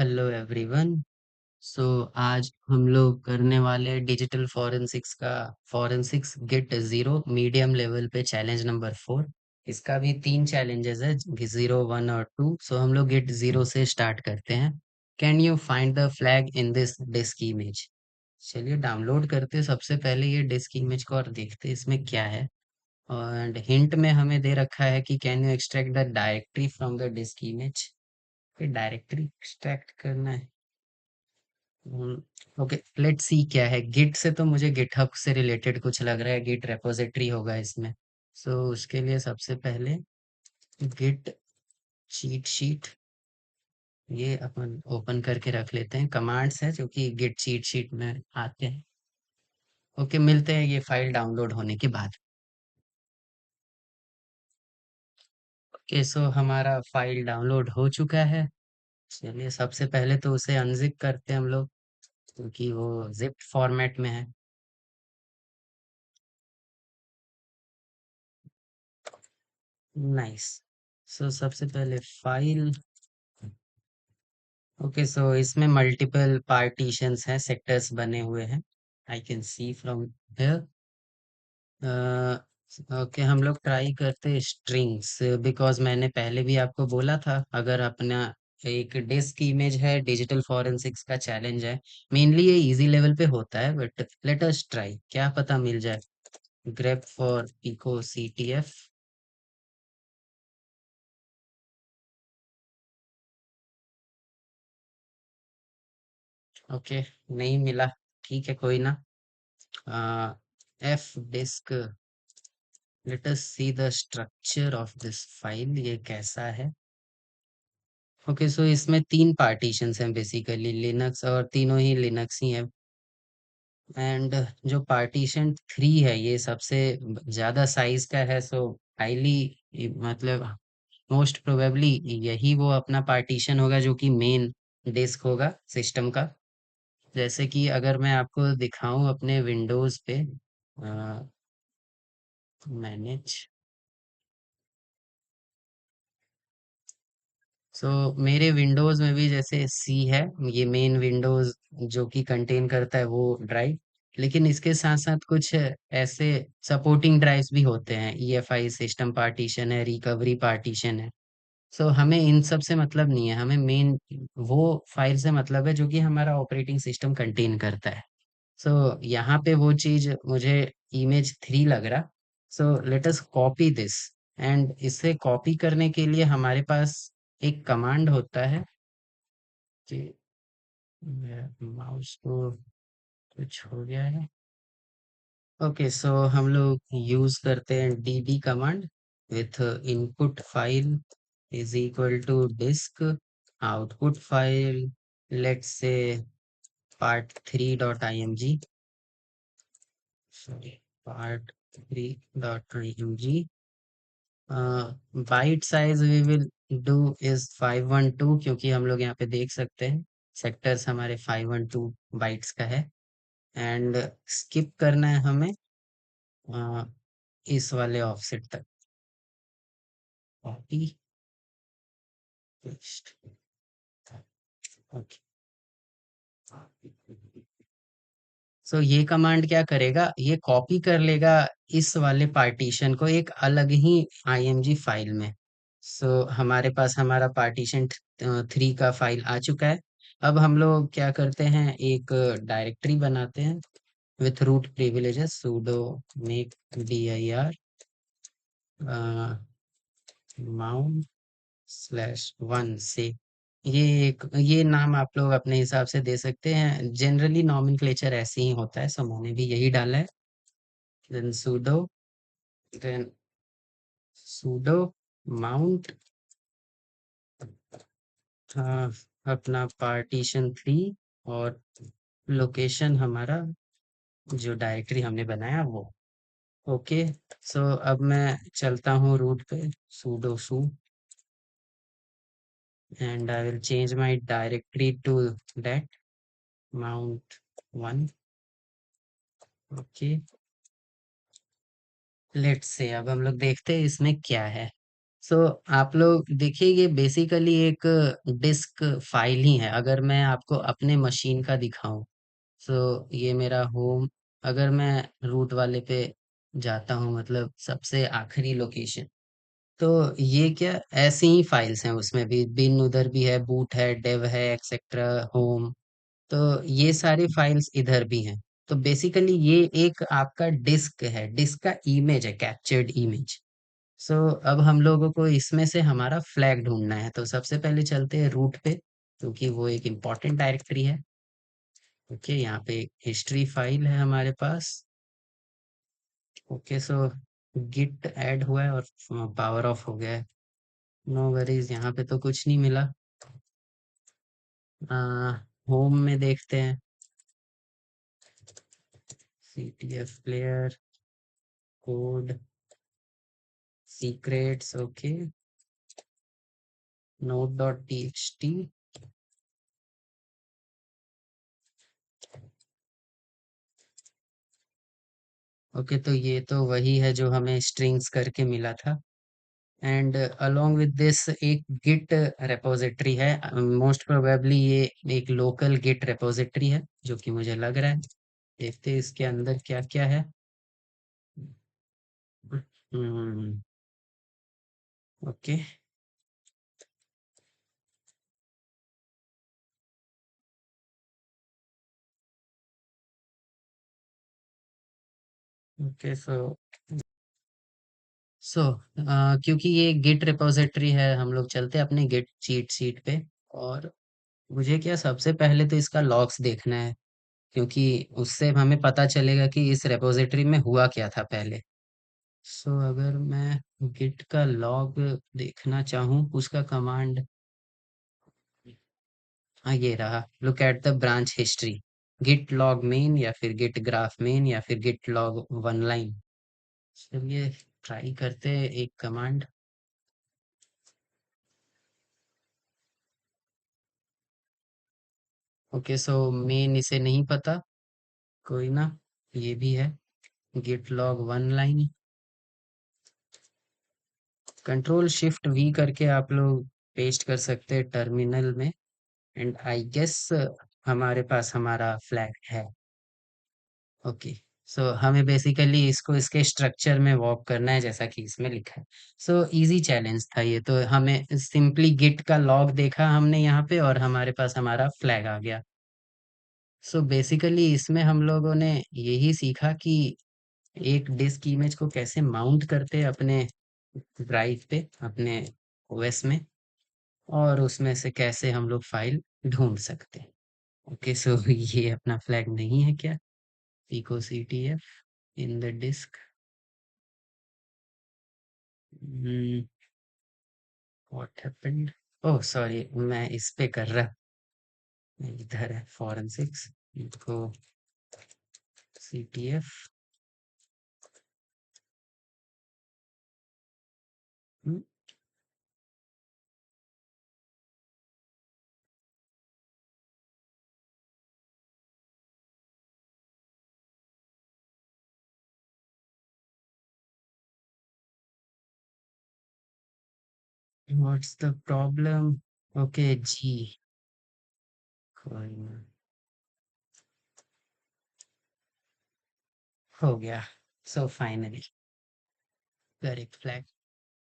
Hello everyone. सो आज हम लोग करने वाले डिजिटल फॉरेंसिक्स का forensics get zero medium level पे चैलेंज नंबर 4। इसका भी 3 चैलेंजेस है, 0, 1 और 2। सो हम लोग गेट जीरो से स्टार्ट करते हैं। Can you find the flag in this disc image? चलिए डाउनलोड करते सबसे पहले ये डिस्क इमेज को और देखते इसमें क्या है। और हिंट में हमें दे रखा है कि can you extract the directory from the disc image. फिर डायरेक्टरी एक्सट्रैक्ट करना है। ओके, लेट्स सी क्या है। गिट से तो मुझे गिटहब से रिलेटेड कुछ लग रहा है, गिट रेपोजिटरी होगा इसमें। सो उसके लिए सबसे पहले गिट चीट शीट ये अपन ओपन करके रख लेते हैं। कमांड्स है जो कि गिट चीट शीट में आते हैं। ओके, मिलते हैं ये फाइल डाउनलोड होने के बाद। ओके, सो हमारा फाइल डाउनलोड हो चुका है। चलिए सबसे पहले तो उसे अनजिप करते हैं हम लोग, क्योंकि वो जिप फॉर्मेट में है। नाइस। सो सबसे पहले फाइल। ओके, सो इसमें मल्टीपल पार्टीशंस हैं, सेक्टर्स बने हुए हैं। I can see from here. Okay, हम लोग ट्राई करते स्ट्रिंग्स, बिकॉज मैंने पहले भी आपको बोला था, अगर अपना एक डिस्क इमेज है, डिजिटल फॉरेंसिक्स का चैलेंज है। मेनली ये इजी लेवल पे होता है, बट लेट अस ट्राई, क्या पता मिल जाए। Grep for pico CTF। Okay, नहीं मिला। ठीक है, कोई ना। Fdisk, let us see the structure of this file, ये कैसा है। ओके, सो इसमें 3 पार्टीशंस हैं बेसिकली, लिनक्स, और तीनों ही लिनक्स ही हैं। एंड जो पार्टीशन 3 है ये सबसे ज्यादा साइज का है। सो हाईली, मतलब मोस्ट प्रोबेबली यही वो अपना पार्टीशन होगा जो कि मेन डिस्क होगा सिस्टम का। जैसे कि अगर मैं आपको दिखाऊं अपने विंडोज पे, मैनेज। सो मेरे विंडोज में भी जैसे सी है, ये मेन विंडोज जो कि कंटेन करता है वो ड्राइव। लेकिन इसके साथ साथ कुछ ऐसे सपोर्टिंग ड्राइव्स भी होते हैं। EFI सिस्टम पार्टीशन है, रिकवरी पार्टीशन है। सो हमें इन सब से मतलब नहीं है, हमें मेन वो फाइल से मतलब है जो कि हमारा ऑपरेटिंग सिस्टम कंटेन करता है। सो यहाँ पे वो चीज मुझे इमेज 3 लग रहा। So let us copy this. And इसे कॉपी करने के लिए हमारे पास एक कमांड होता है कि माउस को कुछ हो गया है। ओके, सो हम लोग यूज करते हैं DB command with input file is equal to disk output file, let's say part3.img, sorry, part3.img। Byte size we will do is 512, क्योंकि हम लोग यहाँ पे देख सकते हैं सेक्टर्स हमारे 512 बाइट्स का है। एंड स्किप करना है हमें अ, इस वाले ऑफसेट तक। Copy, paste. ओके, सो ये कमांड क्या करेगा, ये कॉपी कर लेगा इस वाले पार्टीशन को एक अलग ही IMG फाइल में। सो हमारे पास हमारा पार्टीशन 3 का फाइल आ चुका है। अब हम लोग क्या करते हैं, एक डायरेक्टरी बनाते हैं with root privileges, sudo make dir mount/1 से। ये नाम आप लोग अपने हिसाब से दे सकते हैं, जनरली नॉमेनक्लेचर ऐसे ही होता है, सो मैंने भी यही डाला है। देन देन sudo mount अपना पार्टीशन 3 और लोकेशन हमारा जो डायरेक्टरी हमने बनाया वो। ओके, सो अब मैं चलता हूँ रूट पे, sudo su, and I will change my directory to that mount 1। Okay, let's say अब हम लोग देखते हैं इसमें क्या है। सो आप लोग देखिए ये बेसिकली एक डिस्क फाइल ही है। अगर मैं आपको अपने मशीन का दिखाऊं, सो ये मेरा होम, अगर मैं रूट वाले पे जाता हूँ, मतलब सबसे आखिरी लोकेशन, तो ये क्या ऐसी ही फाइल्स हैं, उसमें भी बिन उधर भी है, बूट है, डेव है, एक्सेट्रा, होम। तो ये सारी फाइल्स इधर भी हैं। तो बेसिकली ये एक आपका डिस्क है, डिस्क का इमेज है, कैप्चर्ड इमेज। सो अब हम लोगों को इसमें से हमारा फ्लैग ढूंढना है। तो सबसे पहले चलते हैं रूट पे, क्योंकि वो एक इम्पॉर्टेंट डायरेक्टरी है। ओके, यहाँ पे एक हिस्ट्री फाइल है हमारे पास। ओके, सो गिट ऐड हुआ है और पावर ऑफ हो गया है। नो वरीज, यहाँ पे तो कुछ नहीं मिला। होम में देखते हैं, CTF player, code, secrets, okay, node.txt। Okay, तो ये तो वही है जो हमें स्ट्रिंग्स करके मिला था। एंड अलोंग विद दिस एक गिट रेपोजिटरी है। मोस्ट प्रोबेबली ये एक लोकल गिट रेपोजिटरी है, जो कि मुझे लग रहा है। देखते हैं इसके अंदर क्या क्या है। हम्म। ओके। ओके, सो क्योंकि ये गिट रिपोजिटरी है, हम लोग चलते हैं अपने गिट चीट शीट पे। और मुझे क्या सबसे पहले तो इसका लॉग्स देखना है, क्योंकि उससे हमें पता चलेगा कि इस रिपोजिटरी में हुआ क्या था पहले। सो अगर मैं गिट का लॉग देखना चाहूँ, उसका कमांड, हाँ ये रहा, look at the branch history, git log main या फिर गिट ग्राफ मेन या फिर गिट लॉग वन लाइन। चलिए ट्राई करते हैं एक कमांड। ओके, सो मेन इसे नहीं पता, कोई ना, ये भी है, git log one line. Control shift v करके आप लोग पेस्ट कर सकते हैं टर्मिनल में। एंड आई गेस हमारे पास हमारा फ्लैग है। ओके, सो हमें बेसिकली इसको इसके स्ट्रक्चर में वॉक करना है, जैसा कि इसमें लिखा है। सो इजी चैलेंज था ये तो, हमें सिंपली गिट का लॉग देखा हमने यहाँ पे और हमारे पास हमारा फ्लैग आ गया। सो बेसिकली इसमें हम लोगों ने यही सीखा कि एक डिस्क इमेज को कैसे माउंट करते हैं अपने ड्राइव पे, अपने ओएस में, और उसमें से कैसे हम लोग फाइल ढूंढ सकते हैं। ओके, सो ये अपना फ्लैग नहीं है क्या? pico ctf in the disk। What happened? Oh sorry, मैं इस पे कर रहा, इधर है फॉरेंसिक्स, इनको ctf। What's the problem? Okay जी, कोई ना, हो गया। So finally correct flag.